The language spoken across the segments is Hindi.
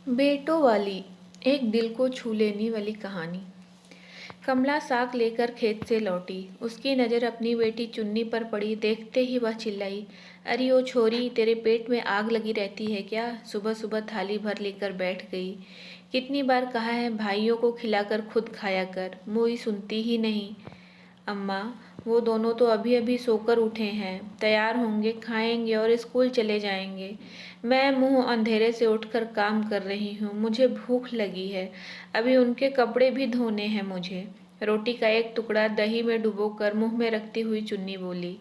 बेटों वाली एक दिल को छू लेने वाली कहानी। कमला साग लेकर खेत से लौटी। उसकी नज़र अपनी बेटी चुन्नी पर पड़ी। देखते ही वह चिल्लाई, अरे ओ छोरी, तेरे पेट में आग लगी रहती है क्या? सुबह सुबह थाली भर लेकर बैठ गई। कितनी बार कहा है भाइयों को खिलाकर खुद खाया कर, मोई सुनती ही नहीं। अम्मा, वो दोनों तो अभी अभी सोकर उठे हैं, तैयार होंगे, खाएंगे और स्कूल चले जाएंगे। मैं मुंह अंधेरे से उठकर काम कर रही हूँ। मुझे भूख लगी है, अभी उनके कपड़े भी धोने हैं मुझे। रोटी का एक टुकड़ा दही में डुबोकर मुंह में रखती हुई चुन्नी बोली,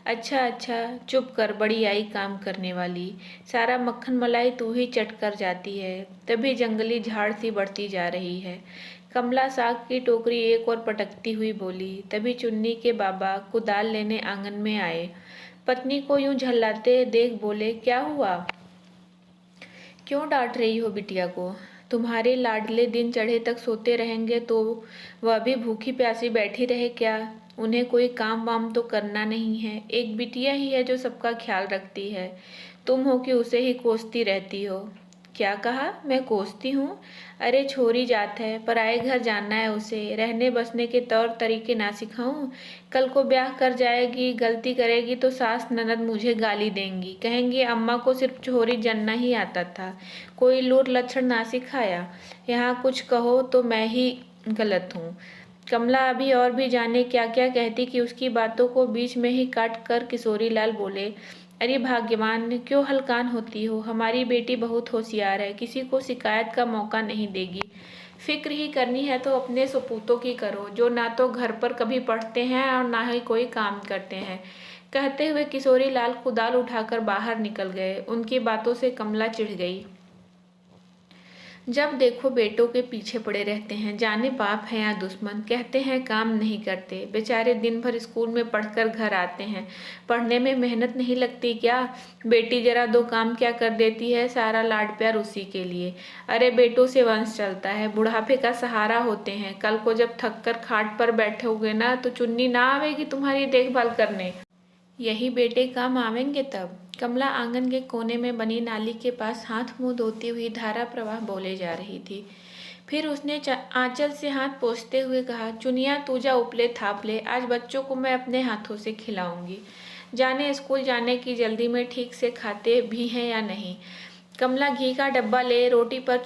अच्छा अच्छा, चुप कर बड़ी आई काम करने वाली। सारा मक्खन मलाई तू ही चट कर जाती है। तभी जंगली झाड़ सी बढ़ती जा रही है। कमला साग की टोकरी एक और पटकती हुई बोली। तभी चुन्नी के बाबा कुदाल लेने आंगन में आए। पत्नी को यूं झल्लाते देख बोले, क्या हुआ? क्यों डांट रही हो बिटिया को? तुम्हारे लाडले दिन चढ़े तक सोते रहेंगे तो वह भी भूखी प्यासी बैठी रहे क्या? उन्हें कोई काम वाम तो करना नहीं है। एक बिटिया ही है जो सबका ख्याल रखती है। तुम हो कि उसे ही कोसती रहती हो। क्या कहा? मैं कोसती हूँ? अरे छोरी जात है, पराए घर जाना है उसे, रहने बसने के तौर तरीके ना सिखाऊं? कल को ब्याह कर जाएगी, गलती करेगी तो सास ननद मुझे गाली देंगी, कहेंगी अम्मा को सिर्फ छोरी जनना ही आता था, कोई लूर लक्षण ना सिखाया। यहाँ कुछ कहो तो मैं ही गलत हूँ। कमला अभी और भी जाने क्या क्या कहती कि उसकी बातों को बीच में ही काट कर किशोरीलाल बोले, अरे भाग्यवान, क्यों हलकान होती हो? हमारी बेटी बहुत होशियार है, किसी को शिकायत का मौका नहीं देगी। फिक्र ही करनी है तो अपने सपूतों की करो, जो ना तो घर पर कभी पढ़ते हैं और ना ही कोई काम करते हैं। कहते हुए किशोरीलाल कुदाल उठाकर बाहर निकल गए। उनकी बातों से कमला चिढ़ गई। जब देखो बेटों के पीछे पड़े रहते हैं, जाने बाप है या दुश्मन। कहते हैं काम नहीं करते, बेचारे दिन भर स्कूल में पढ़कर घर आते हैं। पढ़ने में मेहनत नहीं लगती क्या? बेटी जरा दो काम क्या कर देती है, सारा लाड प्यार उसी के लिए। अरे बेटों से वंश चलता है, बुढ़ापे का सहारा होते हैं। कल को जब थक कर खाट पर बैठोगे ना तो चुन्नी ना आवेगी तुम्हारी देखभाल करने। यही बेटे काम आवेंगे तब। कमला आंगन के कोने में बनी नाली के पास हाथ मुंह धोती हुई धारा प्रवाह बोले जा रही थी। फिर उसने आंचल से हाथ पोंछते हुए कहा, चुनिया तू जा उपले थाप ले, आज बच्चों को मैं अपने हाथों से खिलाऊंगी। जाने स्कूल जाने की जल्दी में ठीक से खाते भी हैं या नहीं। कमला घी का डब्बा ले रोटी पर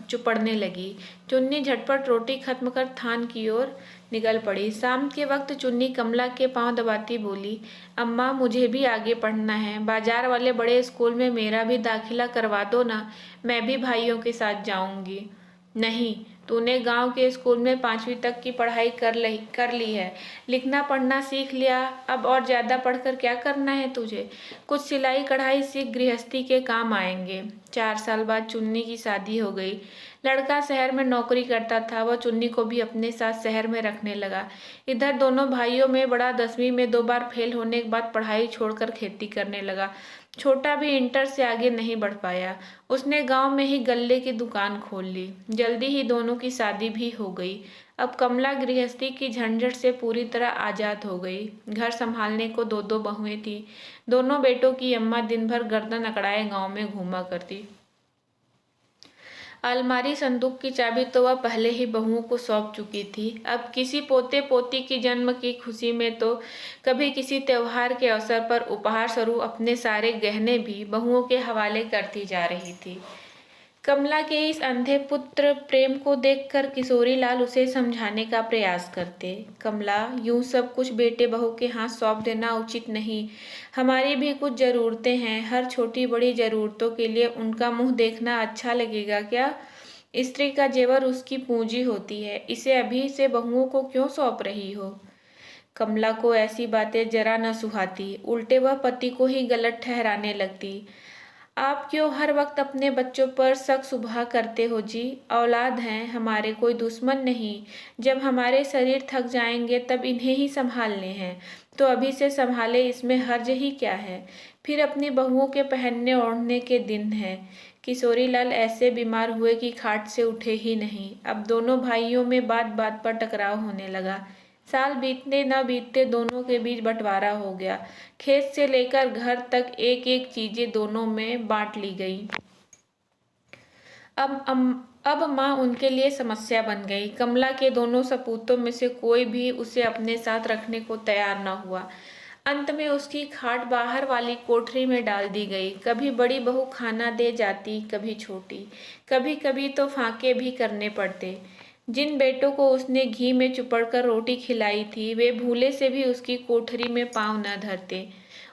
चुपड़ने लगी। चुन्नी झटपट रोटी खत्म कर थान की ओर निकल पड़ी। शाम के वक्त चुन्नी कमला के पांव दबाती बोली, अम्मा मुझे भी आगे पढ़ना है, बाजार वाले बड़े स्कूल में मेरा भी दाखिला करवा दो ना, मैं भी भाइयों के साथ जाऊंगी। नहीं, तूने गांव के स्कूल में 5वीं तक की पढ़ाई कर ली है, लिखना पढ़ना सीख लिया, अब और ज्यादा पढ़कर क्या करना है तुझे? कुछ सिलाई कढ़ाई सीख, गृहस्थी के काम आएंगे। 4 साल बाद चुन्नी की शादी हो गई। लड़का शहर में नौकरी करता था, वह चुन्नी को भी अपने साथ शहर में रखने लगा। इधर दोनों भाइयों में बड़ा 10वीं में 2 बार फेल होने के बाद पढ़ाई छोड़कर खेती करने लगा। छोटा भी इंटर से आगे नहीं बढ़ पाया। उसने गांव में ही गल्ले की दुकान खोल ली। जल्दी ही दोनों की शादी भी हो गई। अब कमला गृहस्थी की झंझट से पूरी तरह आजाद हो गई। घर संभालने को 2 2 बहुएं थी। दोनों बेटों की अम्मा दिन भर गर्दन अकड़ाए गांव में घूमा करती। अलमारी संदूक की चाबी तो वह पहले ही बहुओं को सौंप चुकी थी। अब किसी पोते पोती की जन्म की खुशी में तो कभी किसी त्योहार के अवसर पर उपहार स्वरूप अपने सारे गहने भी बहुओं के हवाले करती जा रही थी। कमला के इस अंधे पुत्र प्रेम को देखकर किशोरीलाल उसे समझाने का प्रयास करते। कमला, यूं सब कुछ बेटे बहू के हाथ सौंप देना उचित नहीं। हमारी भी कुछ जरूरतें हैं, हर छोटी बड़ी जरूरतों के लिए उनका मुंह देखना अच्छा लगेगा क्या? स्त्री का जेवर उसकी पूंजी होती है, इसे अभी से बहुओं को क्यों सौंप रही हो? कमला को ऐसी बातें जरा न सुहाती, उल्टे वह पति को ही गलत ठहराने लगती। आप क्यों हर वक्त अपने बच्चों पर शक शुबहा करते हो जी? औलाद हैं हमारे, कोई दुश्मन नहीं। जब हमारे शरीर थक जाएंगे तब इन्हें ही संभालने हैं, तो अभी से संभाले, इसमें हर्ज ही क्या है? फिर अपनी बहुओं के पहनने ओढ़ने के दिन हैं। किशोरीलाल ऐसे बीमार हुए कि खाट से उठे ही नहीं। अब दोनों भाइयों में बात बात पर टकराव होने लगा। साल बीतते न बीतते दोनों के बीच बंटवारा हो गया। खेत से लेकर घर तक एक एक चीजें दोनों में बांट ली गई। अब माँ उनके लिए समस्या बन गई। कमला के दोनों सपूतों में से कोई भी उसे अपने साथ रखने को तैयार न हुआ। अंत में उसकी खाट बाहर वाली कोठरी में डाल दी गई। कभी बड़ी बहू खाना दे जाती, कभी छोटी, कभी कभी तो फाके भी करने पड़ते। जिन बेटों को उसने घी में चुपड़कर रोटी खिलाई थी, वे भूले से भी उसकी कोठरी में पाँव न धरते।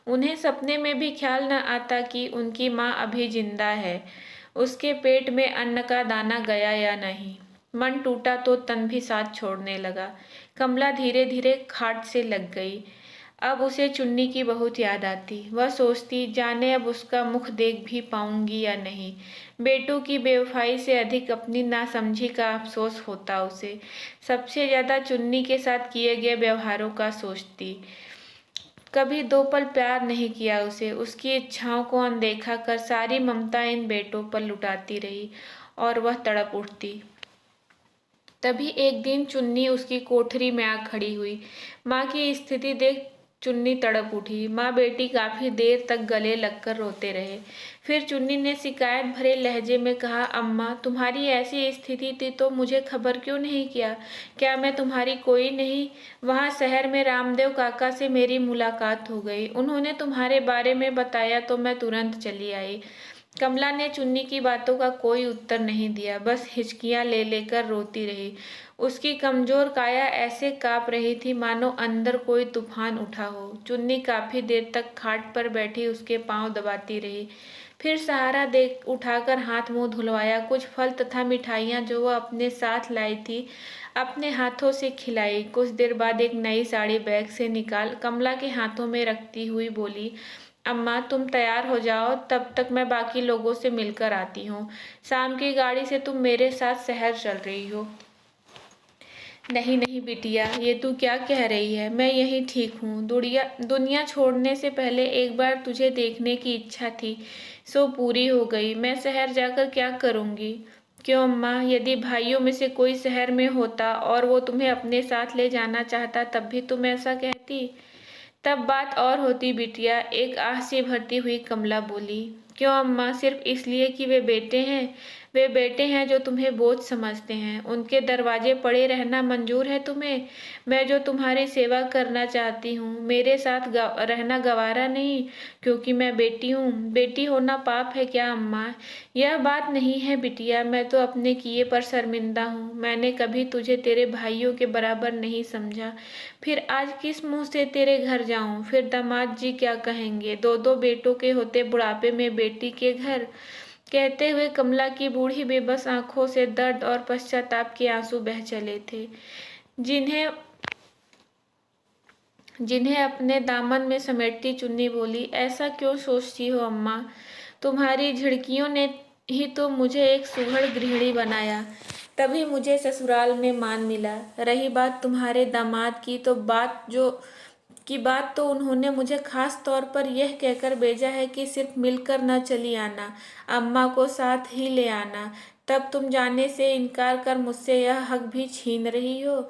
उन्हें सपने में भी ख्याल न आता कि उनकी माँ अभी जिंदा है, उसके पेट में अन्न का दाना गया या नहीं। मन टूटा तो तन भी साथ छोड़ने लगा। कमला धीरे धीरे खाट से लग गई। अब उसे चुन्नी की बहुत याद आती। वह सोचती, जाने अब उसका मुख देख भी पाऊंगी या नहीं। बेटों की बेवफाई से अधिक अपनी नासमझी का अफसोस होता उसे। सबसे ज्यादा चुन्नी के साथ किए गए व्यवहारों का सोचती। कभी 2 पल प्यार नहीं किया उसे। उसकी इच्छाओं को अनदेखा कर सारी ममता इन बेटों पर लुटाती रही और वह तड़प उठती। तभी एक दिन चुन्नी उसकी कोठरी में आ खड़ी हुई। माँ की स्थिति देख चुन्नी तड़प उठी। माँ बेटी काफी देर तक गले लगकर रोते रहे। फिर चुन्नी ने शिकायत भरे लहजे में कहा, अम्मा, तुम्हारी ऐसी स्थिति थी तो मुझे खबर क्यों नहीं किया? क्या मैं तुम्हारी कोई नहीं? वहाँ शहर में रामदेव काका से मेरी मुलाकात हो गई। उन्होंने तुम्हारे बारे में बताया तो मैं तुरंत चली आई। कमला ने चुन्नी की बातों का कोई उत्तर नहीं दिया, बस हिचकियां ले लेकर रोती रही। उसकी कमजोर काया ऐसे कांप रही थी मानो अंदर कोई तूफान उठा हो। चुन्नी काफी देर तक खाट पर बैठी उसके पांव दबाती रही। फिर सहारा दे उठाकर हाथ मुंह धुलवाया। कुछ फल तथा मिठाइयाँ जो वह अपने साथ लाई थी अपने हाथों से खिलाई। कुछ देर बाद एक नई साड़ी बैग से निकाल कमला के हाथों में रखती हुई बोली, अम्मा, तुम तैयार हो जाओ, तब तक मैं बाकी लोगों से मिलकर आती हूँ। शाम की गाड़ी से तुम मेरे साथ शहर चल रही हो। नहीं नहीं बिटिया, ये तू क्या कह रही है? मैं यहीं ठीक हूँ। दुनिया छोड़ने से पहले एक बार तुझे देखने की इच्छा थी, सो पूरी हो गई। मैं शहर जाकर क्या करूँगी? क्यों अम्मा, यदि भाइयों में से कोई शहर में होता और वो तुम्हें अपने साथ ले जाना चाहता तब भी तुम ऐसा कहती? तब बात और होती बिटिया, एक आह से भरती हुई कमला बोली। क्यों अम्मा, सिर्फ इसलिए कि वे बेटे हैं? वे बेटे हैं जो तुम्हें बोझ समझते हैं। उनके दरवाजे पड़े रहना मंजूर है तुम्हें? मैं जो तुम्हारी सेवा करना चाहती हूँ, मेरे साथ रहना गवारा नहीं, क्योंकि मैं बेटी हूँ। बेटी होना पाप है क्या अम्मा? यह बात नहीं है बिटिया, मैं तो अपने किए पर शर्मिंदा हूँ। मैंने कभी तुझे तेरे भाइयों के बराबर नहीं समझा। फिर आज किस मुंह से तेरे घर जाऊं? फिर दामाद जी क्या कहेंगे? 2 बेटों के होते बुढ़ापे में बेटी के घर। कहते हुए कमला की बूढ़ी बेबस आंखों से दर्द और पश्चाताप के आंसू बह चले थे, जिन्हें जिन्हें अपने दामन में समेटती चुन्नी बोली, ऐसा क्यों सोचती हो अम्मा? तुम्हारी झिड़कियों ने ही तो मुझे एक सुघड़ गृहिणी बनाया, तभी मुझे ससुराल में मान मिला। रही बात तुम्हारे दामाद की बात तो उन्होंने मुझे खास तौर पर यह कहकर भेजा है कि सिर्फ मिलकर न चली आना, अम्मा को साथ ही ले आना। तब तुम जाने से इनकार कर मुझसे यह हक भी छीन रही हो।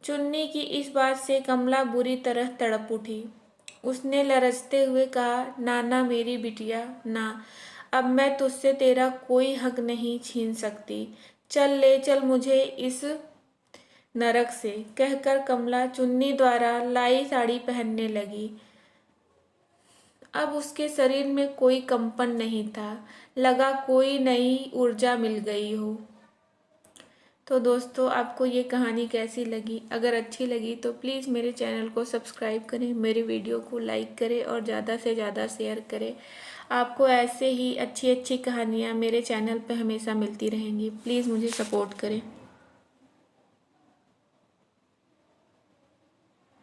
चुन्नी की इस बात से कमला बुरी तरह तड़प उठी। उसने लरजते हुए कहा, ना ना मेरी बिटिया, ना, अब मैं तुझसे तेरा कोई हक नहीं छीन सकती। चल ले चल मुझे इस नरक से। कहकर कमला चुन्नी द्वारा लाई साड़ी पहनने लगी। अब उसके शरीर में कोई कंपन नहीं था, लगा कोई नई ऊर्जा मिल गई हो। तो दोस्तों, आपको ये कहानी कैसी लगी? अगर अच्छी लगी तो प्लीज़ मेरे चैनल को सब्सक्राइब करें, मेरी वीडियो को लाइक करें और ज़्यादा से ज़्यादा शेयर करें। आपको ऐसे ही अच्छी अच्छी कहानियाँ मेरे चैनल पर हमेशा मिलती रहेंगी। प्लीज़ मुझे सपोर्ट करें।